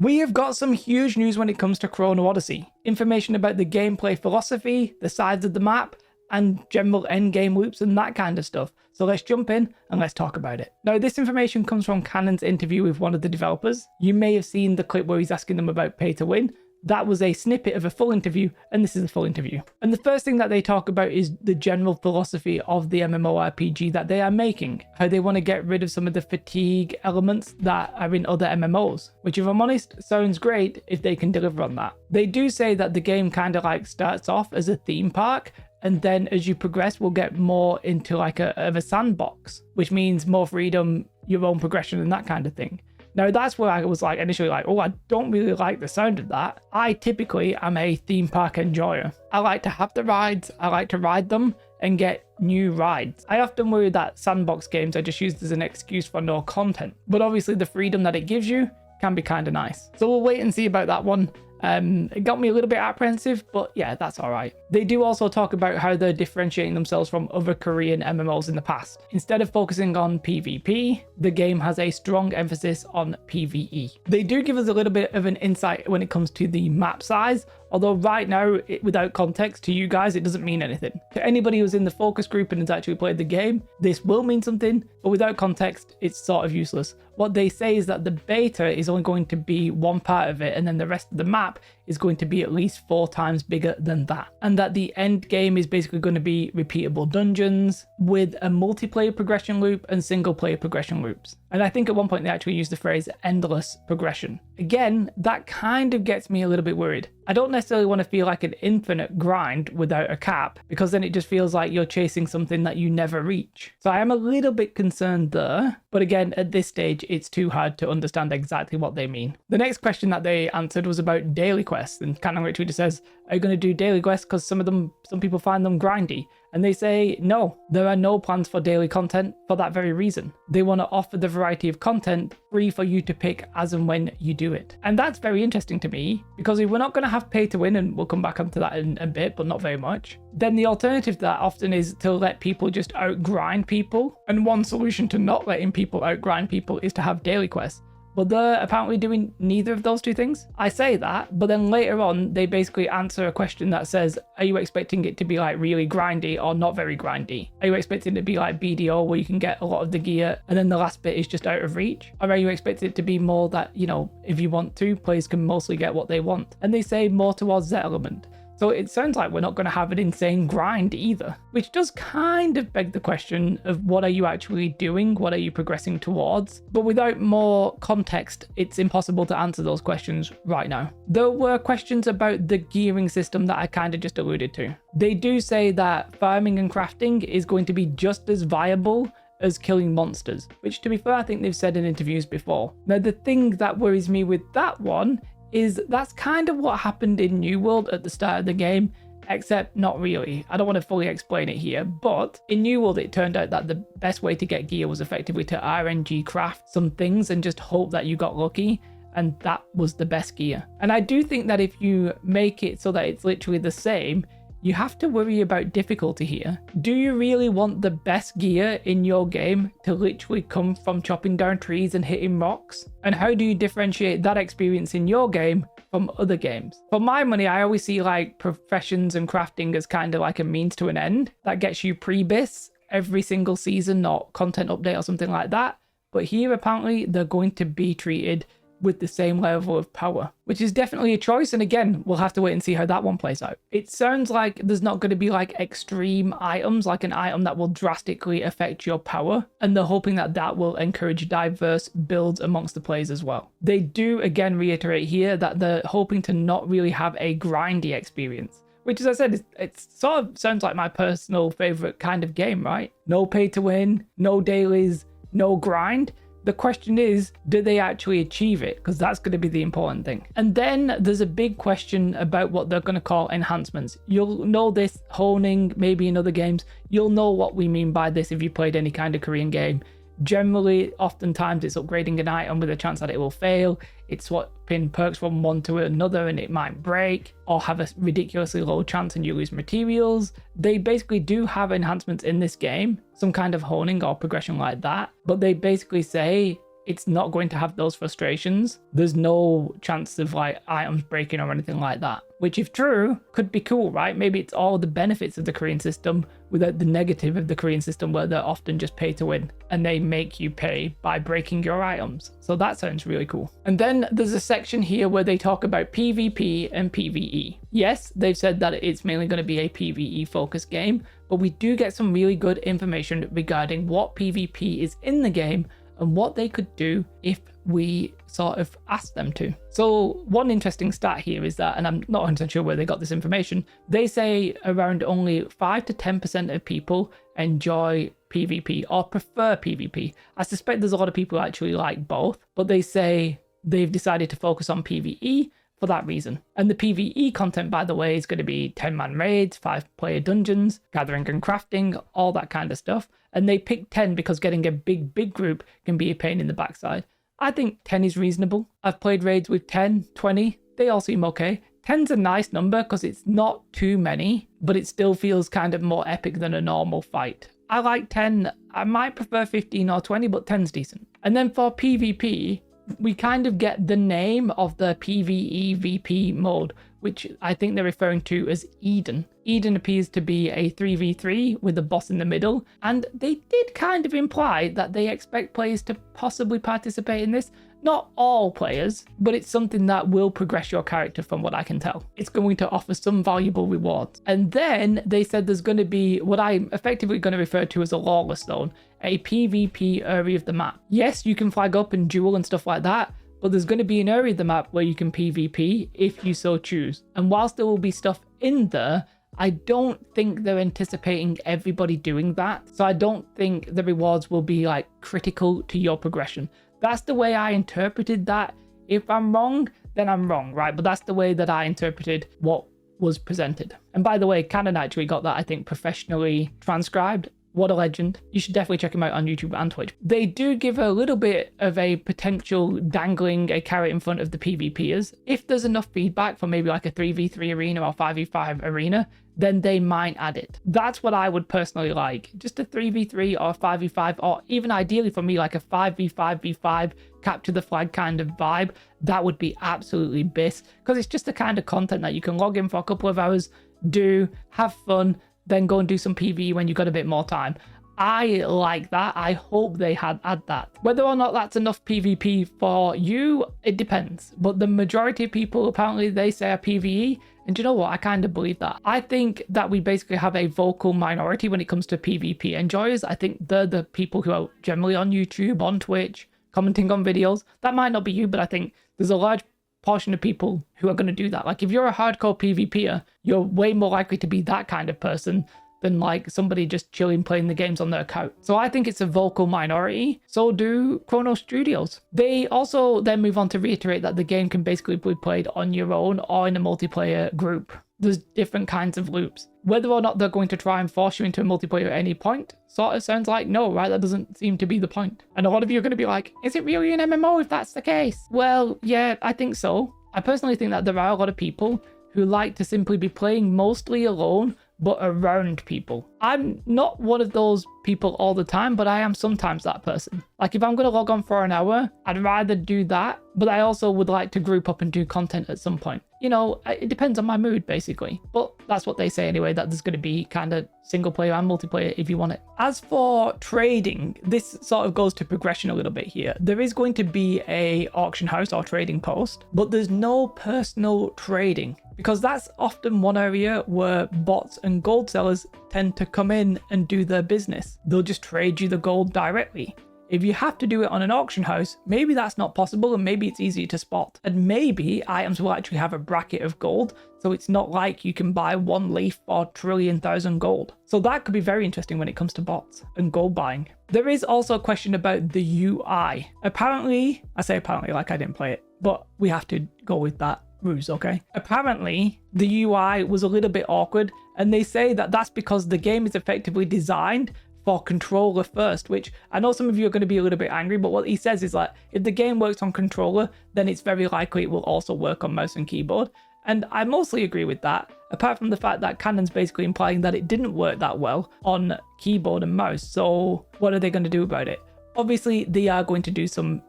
We have got some huge news when it comes to Chrono Odyssey. Information about the gameplay philosophy, the size of the map, and general endgame loops and that kind of stuff. So let's jump in and let's talk about it. Now, this information comes from Canon's interview with one of the developers. You may have seen the clip where he's asking them about pay to win. That was a snippet of a full interview, and this is a full interview. And the first thing that they talk about is the general philosophy of the MMORPG that they are making, how they want to get rid of some of the fatigue elements that are in other MMOs, which, if I'm honest, sounds great if they can deliver on that. They do say that the game kind of like starts off as a theme park, and then as you progress, we'll get more into like a sandbox, which means more freedom, your own progression and that kind of thing. Now, that's where I was like initially like, oh, I don't really like the sound of that. I typically am a theme park enjoyer. I like to have the rides, I like to ride them and get new rides. I often worry that sandbox games are just used as an excuse for no content, but obviously the freedom that it gives you can be kind of nice. So we'll wait and see about that one. It got me a little bit apprehensive, but yeah, that's all right. They do also talk about how they're differentiating themselves from other Korean MMOs in the past. Instead of focusing on PvP, the game has a strong emphasis on PvE. They do give us a little bit of an insight when it comes to the map size, although right now, without context to you guys, it doesn't mean anything. To anybody who's in the focus group and has actually played the game, this will mean something, but without context, it's sort of useless. What they say is that the beta is only going to be one part of it, and then the rest of the map is going to be at least 4 times bigger than that. And that the end game is basically going to be repeatable dungeons with a multiplayer progression loop and single player progression loops. And I think at one point they actually used the phrase endless progression. Again, that kind of gets me a little bit worried. I don't necessarily want to feel like an infinite grind without a cap, because then it just feels like you're chasing something that you never reach. So I am a little bit concerned there, but again, at this stage, it's too hard to understand exactly what they mean. The next question that they answered was about daily quests, and Canon literally just says, are you going to do daily quests because some people find them grindy? And they say, no, there are no plans for daily content for that very reason. They want to offer the variety of content free for you to pick as and when you do it. And that's very interesting to me, because if we're not going to have pay to win, and we'll come back onto that in a bit, but not very much, then the alternative to that often is to let people just outgrind people. And one solution to not letting people outgrind people is to have daily quests. But they're apparently doing neither of those two things. I say that, but then later on, they basically answer a question that says, are you expecting it to be like really grindy or not very grindy? Are you expecting it to be like BDO where you can get a lot of the gear and then the last bit is just out of reach? Or are you expecting it to be more that, you know, if you want to, players can mostly get what they want? And they say more towards that element. So it sounds like we're not going to have an insane grind either, which does kind of beg the question of what are you actually doing? What are you progressing towards? But without more context, it's impossible to answer those questions right now. There were questions about the gearing system that I kind of just alluded to. They do say that farming and crafting is going to be just as viable as killing monsters, which, to be fair, I think they've said in interviews before. Now, the thing that worries me with that one is that's kind of what happened in New World at the start of the game, except not really. I don't want to fully explain it here, but in New World it turned out that the best way to get gear was effectively to RNG craft some things and just hope that you got lucky, and that was the best gear. And I do think that if you make it so that it's literally the same, you have to worry about difficulty here. Do you really want the best gear in your game to literally come from chopping down trees and hitting rocks? And how do you differentiate that experience in your game from other games? For my money, I always see like professions and crafting as kind of like a means to an end that gets you pre-bis every single season or content update or something like that. But here, apparently, they're going to be treated with the same level of power, which is definitely a choice. And again, we'll have to wait and see how that one plays out. It sounds like there's not going to be like extreme items, like an item that will drastically affect your power. And they're hoping that that will encourage diverse builds amongst the players as well. They do again reiterate here that they're hoping to not really have a grindy experience, which, as I said, it sort of sounds like my personal favorite kind of game, right? No pay to win, no dailies, no grind. The question is, do they actually achieve it? Because that's going to be the important thing. And then there's a big question about what they're going to call enhancements. You'll know this honing, maybe in other games. You'll know what we mean by this if you played any kind of Korean game. Generally, oftentimes it's upgrading an item with a chance that it will fail. It's swapping perks from one to another and it might break, or have a ridiculously low chance and you lose materials. They basically do have enhancements in this game, some kind of honing or progression like that, but they basically say it's not going to have those frustrations. There's no chance of like items breaking or anything like that, which if true could be cool, right? Maybe it's all the benefits of the Korean system without the negative of the Korean system, where they're often just pay to win and they make you pay by breaking your items. So that sounds really cool. And then there's a section here where they talk about PvP and PvE. Yes, they've said that it's mainly going to be a PvE focused game, but we do get some really good information regarding what PvP is in the game and what they could do if we sort of asked them to. So one interesting stat here is that, and I'm not 100% sure where they got this information, they say around only 5 to 10% of people enjoy PvP or prefer PvP. I suspect there's a lot of people who actually like both, but they say they've decided to focus on PvE for that reason. And the PvE content, by the way, is going to be 10-man raids, 5-player dungeons, gathering and crafting, all that kind of stuff. And they picked 10 because getting a big group can be a pain in the backside. I think 10 is reasonable. I've played raids with 10, 20, they all seem okay. 10's a nice number because it's not too many, but it still feels kind of more epic than a normal fight. I like 10, I might prefer 15 or 20, but 10's decent. And then for PvP, we kind of get the name of the PvE-VP mode, which I think they're referring to as Eden. Eden appears to be a 3v3 with a boss in the middle, and they did kind of imply that they expect players to possibly participate in this. Not all players, but it's something that will progress your character from what I can tell. It's going to offer some valuable rewards. And then they said there's going to be what I'm effectively going to refer to as a lawless zone, a PvP area of the map. Yes, you can flag up and duel and stuff like that, but there's going to be an area of the map where you can PvP if you so choose. And whilst there will be stuff in there, I don't think they're anticipating everybody doing that. So I don't think the rewards will be like critical to your progression. That's the way I interpreted that. If I'm wrong, then I'm wrong, right? But that's the way that I interpreted what was presented. And by the way, Canon actually got that, I think, professionally transcribed. What a legend. You should definitely check him out on YouTube and Twitch. They do give a little bit of a potential dangling a carrot in front of the PvPers. If there's enough feedback for maybe like a 3v3 arena or 5v5 arena, then they might add it. That's what I would personally like. Just a 3v3 or 5v5, or even ideally for me, like a 5v5v5 capture the flag kind of vibe. That would be absolutely bliss, because it's just the kind of content that you can log in for a couple of hours, do, have fun, then go and do some PvE when you've got a bit more time. I like that. I hope they add that. Whether or not that's enough PvP for you, it depends. But the majority of people, apparently, they say are PvE. And you know what? I kind of believe that. I think that we basically have a vocal minority when it comes to PvP enjoyers. I think they're the people who are generally on YouTube, on Twitch, commenting on videos. That might not be you, but I think there's a large portion of people who are going to do that. Like if you're a hardcore PvPer, you're way more likely to be that kind of person than like somebody just chilling playing the games on their couch. So I think it's a vocal minority. So do Chrono Studios. They also then move on to reiterate that the game can basically be played on your own or in a multiplayer group. There's different kinds of loops. Whether or not they're going to try and force you into a multiplayer at any point sort of sounds like no, right? That doesn't seem to be the point. And a lot of you are going to be like, is it really an MMO if that's the case? Well, yeah, I think so. I personally think that there are a lot of people who like to simply be playing mostly alone, but around people. I'm not one of those people all the time, but I am sometimes that person. Like if I'm going to log on for an hour, I'd rather do that, but I also would like to group up and do content at some point. You know, it depends on my mood basically, but that's what they say anyway, that there's going to be kind of single player and multiplayer if you want it. As for trading, this sort of goes to progression a little bit here. There is going to be a auction house or trading post, but there's no personal trading, because that's often one area where bots and gold sellers tend to come in and do their business. They'll just trade you the gold directly. If you have to do it on an auction house, maybe that's not possible and maybe it's easier to spot. And maybe items will actually have a bracket of gold, so it's not like you can buy one leaf for trillion gold. So that could be very interesting when it comes to bots and gold buying. There is also a question about the UI. Apparently, I say apparently like I didn't play it, but we have to go with that ruse, okay? Apparently, the UI was a little bit awkward, and they say that that's because the game is effectively designed for controller first, which I know some of you are going to be a little bit angry, but what he says is that if the game works on controller, then it's very likely it will also work on mouse and keyboard. And I mostly agree with that, apart from the fact that Canon's basically implying that it didn't work that well on keyboard and mouse. So what are they going to do about it? Obviously, they are going to do some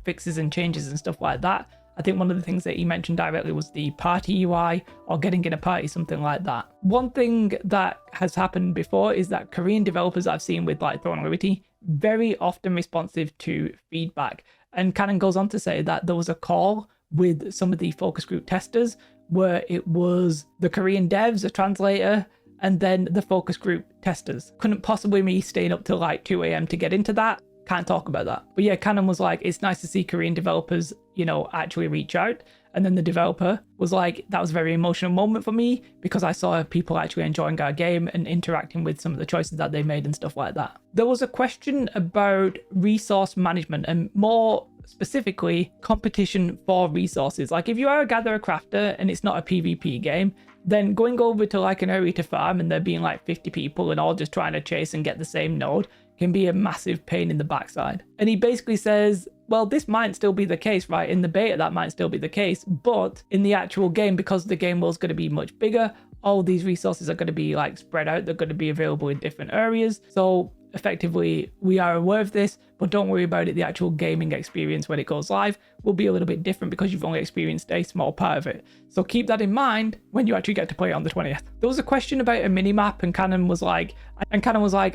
fixes and changes and stuff like that. I think one of the things that he mentioned directly was the party UI or getting in a party, something like that. One thing that has happened before is that Korean developers I've seen with like Chrono Odyssey, very often responsive to feedback. And Canon goes on to say that there was a call with some of the focus group testers where it was the Korean devs, a translator, and then the focus group testers. Couldn't possibly be staying up till like 2 a.m. to get into that. Can't talk about that. But yeah, Canon was like, it's nice to see Korean developers, you know, actually reach out. And then the developer was like, that was a very emotional moment for me because I saw people actually enjoying our game and interacting with some of the choices that they made and stuff like that. There was a question about resource management and more specifically competition for resources. Like if you are a gatherer crafter and it's not a PvP game, then going over to like an area to farm and there being like 50 people and all just trying to chase and get the same node can be a massive pain in the backside. And he basically says, well, this might still be the case, right? In the beta, that might still be the case, but in the actual game, because the game world's going to be much bigger, all these resources are going to be like spread out. They're going to be available in different areas. So effectively, we are aware of this, but don't worry about it. The actual gaming experience when it goes live will be a little bit different because you've only experienced a small part of it. So keep that in mind when you actually get to play on the 20th. There was a question about a minimap and Canon was like,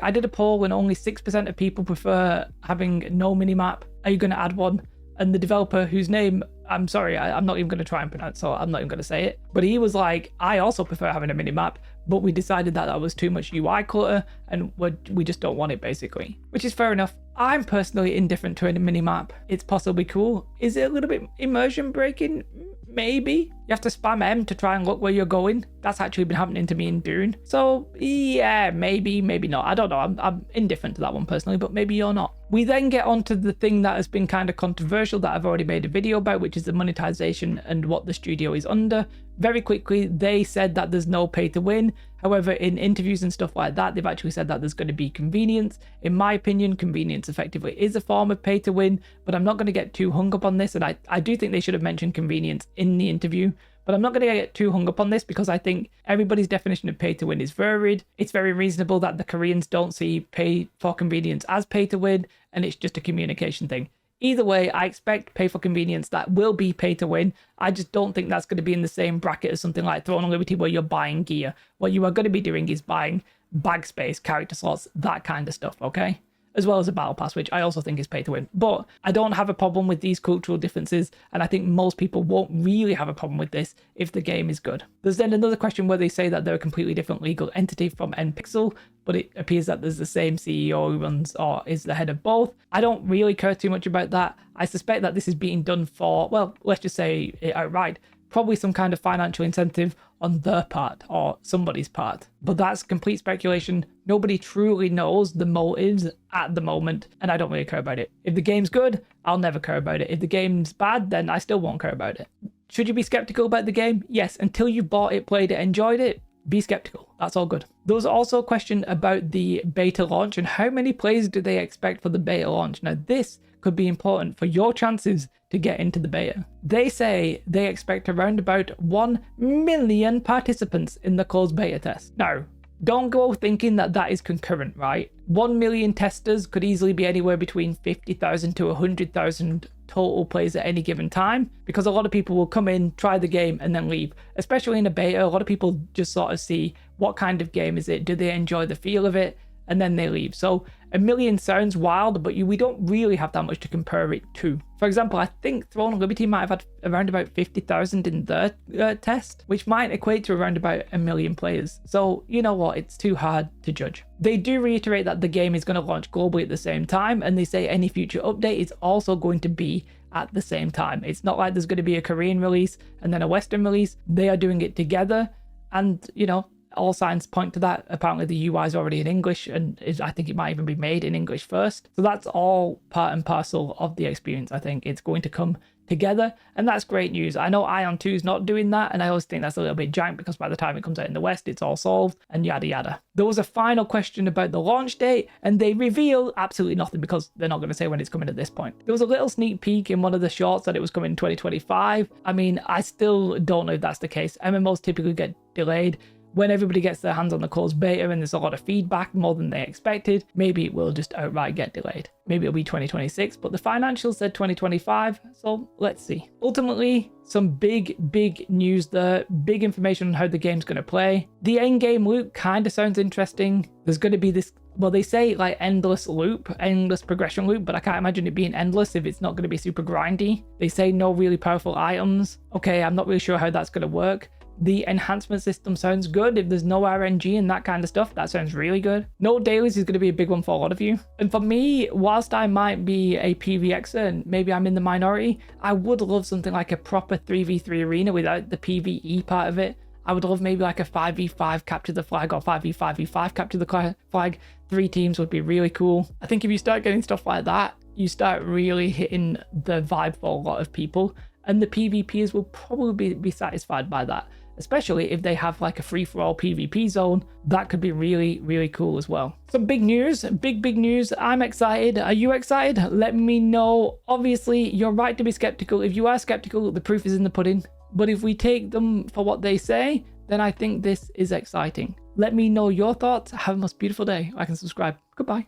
I did a poll and only 6% of people prefer having no minimap. Are you going to add one? And the developer, whose name, I'm sorry, I'm not even going to try and pronounce, so I'm not even going to say it. But he was like, I also prefer having a minimap, but we decided that was too much UI clutter and we just don't want it, basically. Which is fair enough. I'm personally indifferent to a minimap. It's possibly cool. Is it a little bit immersion breaking? Maybe. You have to spam M to try and look where you're going. That's actually been happening to me in Dune. So yeah, maybe not. I don't know. I'm indifferent to that one personally, but maybe you're not. We then get onto the thing that has been kind of controversial that I've already made a video about, which is the monetization and what the studio is under. Very quickly, they said that there's no pay to win. However, in interviews and stuff like that, they've actually said that there's going to be convenience. In my opinion, convenience effectively is a form of pay to win, but I'm not going to get too hung up on this. And I do think they should have mentioned convenience in the interview, but I'm not going to get too hung up on this because I think everybody's definition of pay to win is varied. It's very reasonable that the Koreans don't see pay for convenience as pay to win, and it's just a communication thing. Either way, I expect pay for convenience that will be pay to win. I just don't think that's going to be in the same bracket as something like Throne of Liberty where you're buying gear. What you are going to be doing is buying bag space, character slots, that kind of stuff, okay? As well as a battle pass, which I also think is pay to win. But I don't have a problem with these cultural differences, and I think most people won't really have a problem with this if the game is good. There's then another question where they say that they're a completely different legal entity from NPixel, but it appears that there's the same CEO who runs or is the head of both. I don't really care too much about that. I suspect that this is being done for, well, let's just say it outright, probably some kind of financial incentive on their part or somebody's part. But that's complete speculation. Nobody truly knows the motives at the moment, and I don't really care about it. If the game's good, I'll never care about it. If the game's bad, then I still won't care about it. Should you be skeptical about the game? Yes, until you bought it, played it, enjoyed it, be skeptical. That's all good. There was also a question about the beta launch and how many players do they expect for the beta launch. Now, this could be important for your chances to get into the beta. They say they expect around about 1 million participants in the closed beta test. Now, don't go thinking that that is concurrent, right? 1 million testers could easily be anywhere between 50,000 to 100,000 total players at any given time, because a lot of people will come in, try the game, and then leave. Especially in a beta, a lot of people just sort of see what kind of game is it, do they enjoy the feel of it, and then they leave. So 1 million sounds wild, but we don't really have that much to compare it to. For example, I think Throne of Liberty might have had around about 50,000 in their test, which might equate to around about 1 million players. So you know what, it's too hard to judge. They do reiterate that the game is going to launch globally at the same time, and they say any future update is also going to be at the same time. It's not like there's going to be a Korean release and then a Western release. They are doing it together, and you know, all signs point to that. Apparently the UI is already in English, and I think it might even be made in English first. So that's all part and parcel of the experience. I think it's going to come together, and that's great news. I know Ion 2 is not doing that, and I always think that's a little bit jank because by the time it comes out in the West, it's all solved, and yada yada. There was a final question about the launch date, and they reveal absolutely nothing because they're not going to say when it's coming at this point. There was a little sneak peek in one of the shorts that it was coming in 2025. I mean, I still don't know if that's the case. MMOs typically get delayed. when everybody gets their hands on the closed beta and there's a lot of feedback, more than they expected, maybe it will just outright get delayed. Maybe it'll be 2026, but the financials said 2025, so let's see. Ultimately, some big news there, big information on how the game's going to play. The end game loop kind of sounds interesting. There's going to be this, well, they say like endless loop, endless progression loop, but I can't imagine it being endless if it's not going to be super grindy. They say no really powerful items. Okay, I'm not really sure how that's going to work. The enhancement system sounds good. If there's no RNG and that kind of stuff, that sounds really good. No dailies is going to be a big one for a lot of you. And for me, whilst I might be a PvXer and maybe I'm in the minority, I would love something like a proper 3v3 arena without the PvE part of it. I would love maybe like a 5v5 capture the flag or 5v5v5 capture the flag. 3 teams would be really cool. I think if you start getting stuff like that, you start really hitting the vibe for a lot of people. And the PvPers will probably be satisfied by that. Especially if they have like a free-for-all PvP zone. That could be really cool as well. Some big news, big news. I'm excited. Are you excited? Let me know. Obviously, you're right to be skeptical. If you are skeptical, the proof is in the pudding. But if we take them for what they say, then I think this is exciting. Let me know your thoughts. Have a most beautiful day. Like and subscribe. Goodbye.